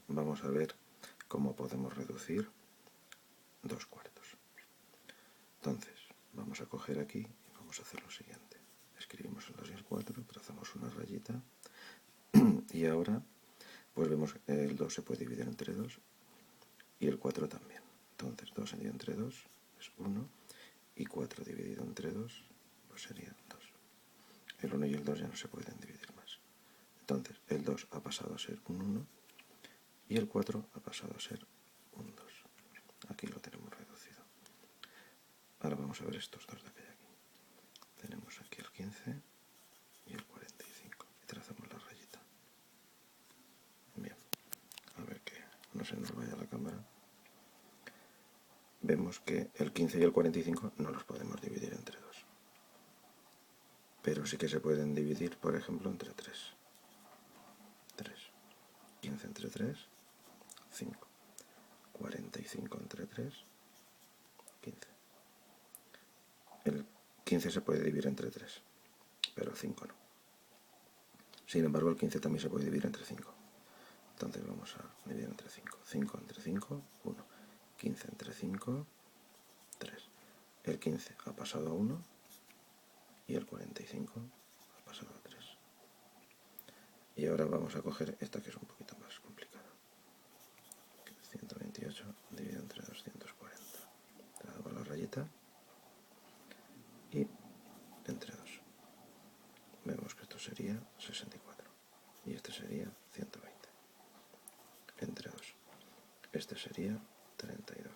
vamos a ver cómo podemos reducir 2/4. Entonces, vamos a coger aquí y vamos a hacer lo siguiente. Escribimos el 2 y el 4, trazamos una rayita y ahora pues vemos que el 2 se puede dividir entre 2 y el 4 también. Entonces 2 dividido entre 2 es 1 y 4 dividido entre 2 pues sería 2. El 1 y el 2 ya no se pueden dividir más. Entonces el 2 ha pasado a ser un 1 y el 4 ha pasado a ser un 2. Aquí lo tenemos reducido. Ahora vamos a ver estos dos de aquella aquí. Tenemos aquí el 15 y el 45 y trazamos la rayita. Bien, a ver que no se nos vaya la cámara. Vemos que el 15 y el 45 no los podemos dividir entre 2. Pero sí que se pueden dividir, por ejemplo, entre 3. 15 entre 3, 5. 45 entre 3, 15. El 15 se puede dividir entre 3, pero el 5 no. Sin embargo, el 15 también se puede dividir entre 5. Entonces vamos a dividir entre 5. 5 entre 5, 1. 15 entre 5, 3. El 15 ha pasado a 1 y el 45 ha pasado a 3. Y ahora vamos a coger esta que es un poquito más complicada. 128 dividido entre 240. Trazamos la rayita y entre 2. Vemos que esto sería 64 y este sería 120. Entre 2. Este sería 32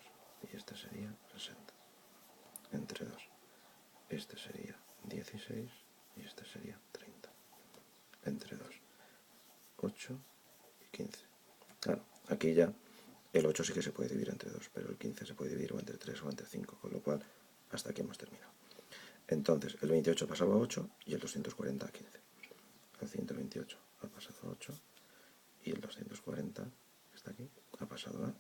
y este sería 60. Entre 2. Este sería 16 y este sería 30. Entre 2. 8 y 15. Claro, aquí ya el 8 sí que se puede dividir entre 2, pero el 15 se puede dividir o entre 3 o entre 5, con lo cual hasta aquí hemos terminado. Entonces, el 28 ha pasado a 8 y el 240 a 15. El 128 ha pasado a 8 y el 240, que está aquí, ha pasado a